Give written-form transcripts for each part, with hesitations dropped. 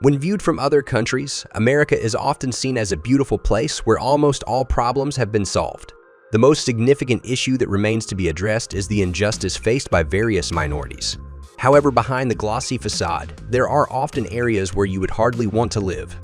When viewed from other countries, America is often seen as a beautiful place where almost all problems have been solved. The most significant issue that remains to be addressed is the injustice faced by various minorities. However, behind the glossy facade, there are often areas where you would hardly want to live.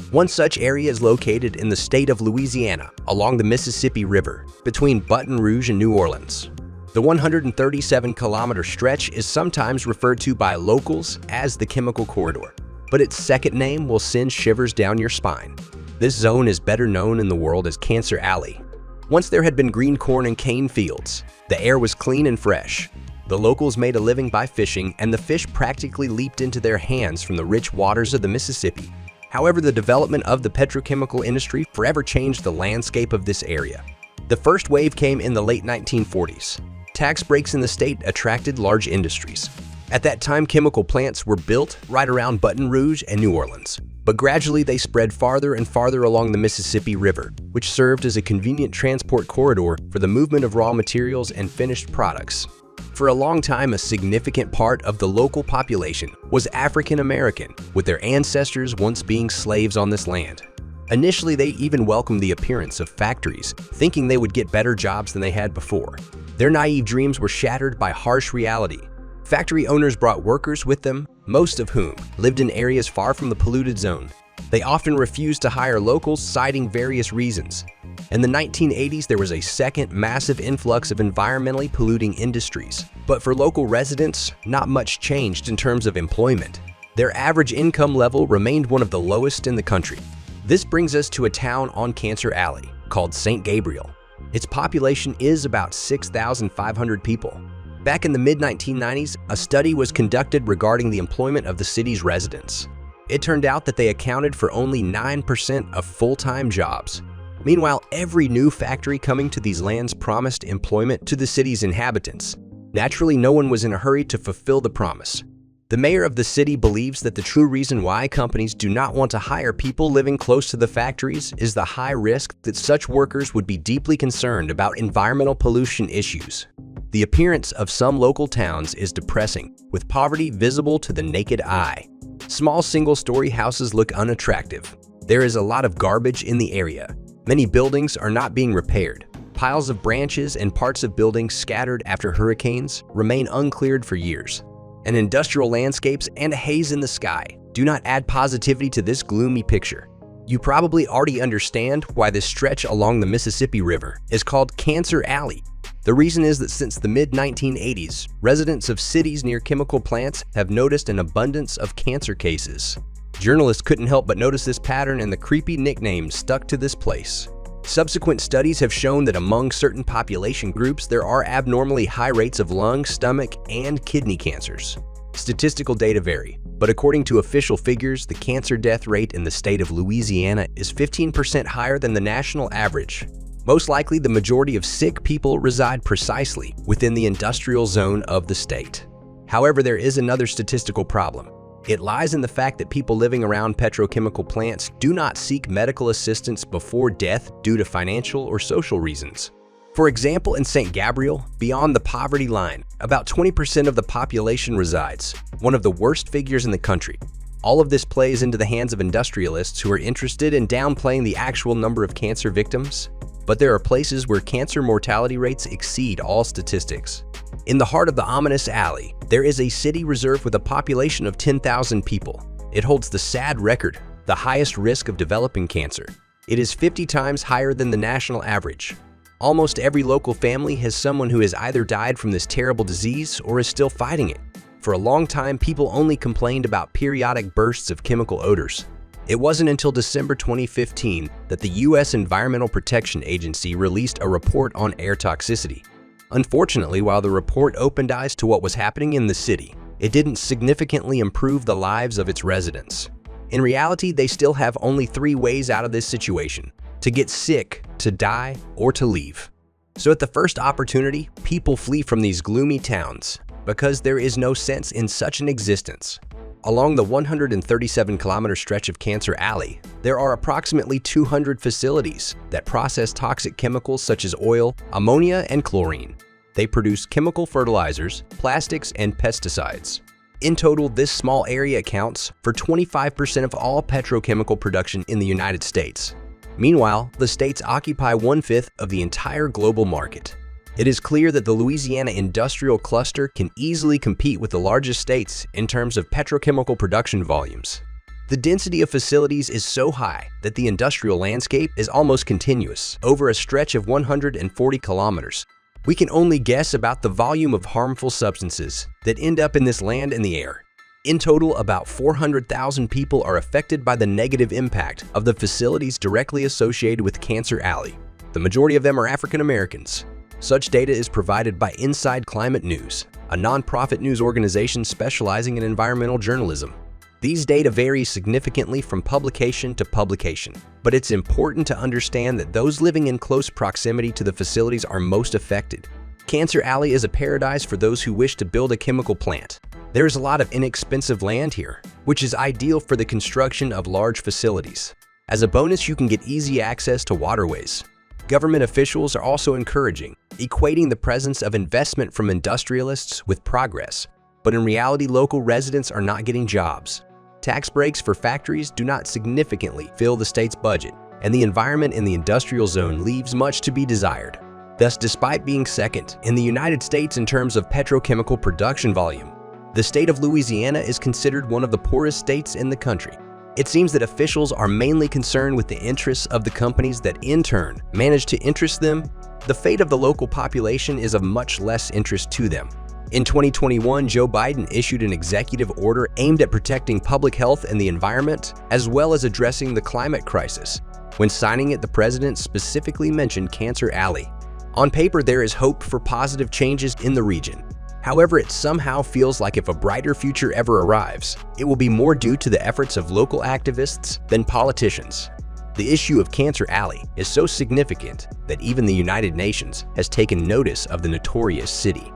One such area is located in the state of Louisiana, along the Mississippi River, between Baton Rouge and New Orleans. The 137-kilometer stretch is sometimes referred to by locals as the Chemical Corridor, but its second name will send shivers down your spine. This zone is better known in the world as Cancer Alley. Once there had been green corn and cane fields, the air was clean and fresh. The locals made a living by fishing, and the fish practically leaped into their hands from the rich waters of the Mississippi. However, the development of the petrochemical industry forever changed the landscape of this area. The first wave came in the late 1940s. Tax breaks in the state attracted large industries. At that time, chemical plants were built right around Baton Rouge and New Orleans, but gradually they spread farther and farther along the Mississippi River, which served as a convenient transport corridor for the movement of raw materials and finished products. For a long time, a significant part of the local population was African American, with their ancestors once being slaves on this land. Initially, they even welcomed the appearance of factories, thinking they would get better jobs than they had before. Their naive dreams were shattered by harsh reality. Factory owners brought workers with them, most of whom lived in areas far from the polluted zone. They often refused to hire locals, citing various reasons. In the 1980s, there was a second massive influx of environmentally polluting industries. But for local residents, not much changed in terms of employment. Their average income level remained one of the lowest in the country. This brings us to a town on Cancer Alley called St. Gabriel. Its population is about 6,500 people. Back in the mid-1990s, a study was conducted regarding the employment of the city's residents. It turned out that they accounted for only 9% of full-time jobs. Meanwhile, every new factory coming to these lands promised employment to the city's inhabitants. Naturally, no one was in a hurry to fulfill the promise. The mayor of the city believes that the true reason why companies do not want to hire people living close to the factories is the high risk that such workers would be deeply concerned about environmental pollution issues. The appearance of some local towns is depressing, with poverty visible to the naked eye. Small single-story houses look unattractive. There is a lot of garbage in the area. Many buildings are not being repaired. Piles of branches and parts of buildings scattered after hurricanes remain uncleared for years. And industrial landscapes and a haze in the sky do not add positivity to this gloomy picture. You probably already understand why this stretch along the Mississippi River is called Cancer Alley. The reason is that since the mid-1980s, residents of cities near chemical plants have noticed an abundance of cancer cases. Journalists couldn't help but notice this pattern, and the creepy nickname stuck to this place. Subsequent studies have shown that among certain population groups, there are abnormally high rates of lung, stomach, and kidney cancers. Statistical data vary, but according to official figures, the cancer death rate in the state of Louisiana is 15% higher than the national average. Most likely, the majority of sick people reside precisely within the industrial zone of the state. However, there is another statistical problem. It lies in the fact that people living around petrochemical plants do not seek medical assistance before death due to financial or social reasons. For example, in St. Gabriel, beyond the poverty line, about 20% of the population resides, one of the worst figures in the country. All of this plays into the hands of industrialists who are interested in downplaying the actual number of cancer victims. But there are places where cancer mortality rates exceed all statistics. In the heart of the ominous alley, there is a city reserve with a population of 10,000 people. It holds the sad record, the highest risk of developing cancer. It is 50 times higher than the national average. Almost every local family has someone who has either died from this terrible disease or is still fighting it. For a long time, people only complained about periodic bursts of chemical odors. It wasn't until December 2015 that the U.S. Environmental Protection Agency released a report on air toxicity. Unfortunately, while the report opened eyes to what was happening in the city, it didn't significantly improve the lives of its residents. In reality, they still have only 3 ways out of this situation: to get sick, to die, or to leave. So at the first opportunity, people flee from these gloomy towns because there is no sense in such an existence. Along the 137-kilometer stretch of Cancer Alley, there are approximately 200 facilities that process toxic chemicals such as oil, ammonia, and chlorine. They produce chemical fertilizers, plastics, and pesticides. In total, this small area accounts for 25% of all petrochemical production in the United States. Meanwhile, the states occupy 1/5 of the entire global market. It is clear that the Louisiana industrial cluster can easily compete with the largest states in terms of petrochemical production volumes. The density of facilities is so high that the industrial landscape is almost continuous over a stretch of 140 kilometers. We can only guess about the volume of harmful substances that end up in this land and the air. In total, about 400,000 people are affected by the negative impact of the facilities directly associated with Cancer Alley. The majority of them are African Americans. Such data is provided by Inside Climate News, a nonprofit news organization specializing in environmental journalism. These data vary significantly from publication to publication, but it's important to understand that those living in close proximity to the facilities are most affected. Cancer Alley is a paradise for those who wish to build a chemical plant. There is a lot of inexpensive land here, which is ideal for the construction of large facilities. As a bonus, you can get easy access to waterways. Government officials are also encouraging, equating the presence of investment from industrialists with progress. But in reality, local residents are not getting jobs. Tax breaks for factories do not significantly fill the state's budget, and the environment in the industrial zone leaves much to be desired. Thus, despite being second in the United States in terms of petrochemical production volume, the state of Louisiana is considered one of the poorest states in the country. It seems that officials are mainly concerned with the interests of the companies that in turn manage to interest them. The fate of the local population is of much less interest to them. In 2021, Joe Biden issued an executive order aimed at protecting public health and the environment, as well as addressing the climate crisis. When signing it, the president specifically mentioned Cancer Alley. On paper, there is hope for positive changes in the region. However, it somehow feels like if a brighter future ever arrives, it will be more due to the efforts of local activists than politicians. The issue of Cancer Alley is so significant that even the United Nations has taken notice of the notorious city.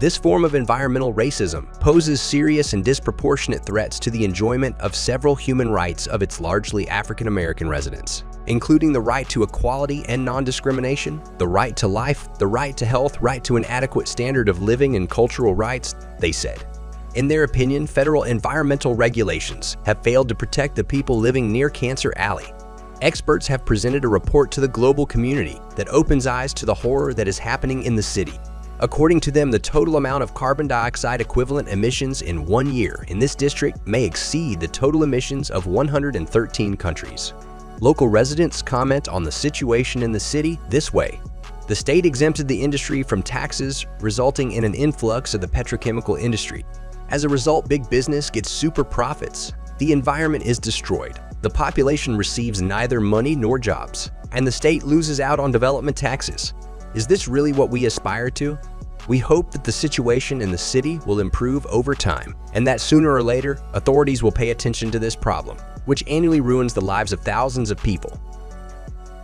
This form of environmental racism poses serious and disproportionate threats to the enjoyment of several human rights of its largely African American residents, including the right to equality and non-discrimination, the right to life, the right to health, right to an adequate standard of living, and cultural rights, they said. In their opinion, federal environmental regulations have failed to protect the people living near Cancer Alley. Experts have presented a report to the global community that opens eyes to the horror that is happening in the city. According to them, the total amount of carbon dioxide equivalent emissions in 1 year in this district may exceed the total emissions of 113 countries. Local residents comment on the situation in the city this way. The state exempted the industry from taxes, resulting in an influx of the petrochemical industry. As a result, big business gets super profits. The environment is destroyed. The population receives neither money nor jobs, and the state loses out on development taxes. Is this really what we aspire to? We hope that the situation in the city will improve over time, and that sooner or later, authorities will pay attention to this problem, which annually ruins the lives of thousands of people.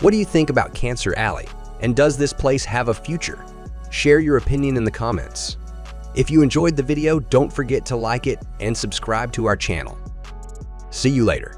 What do you think about Cancer Alley? And does this place have a future? Share your opinion in the comments. If you enjoyed the video, don't forget to like it and subscribe to our channel. See you later.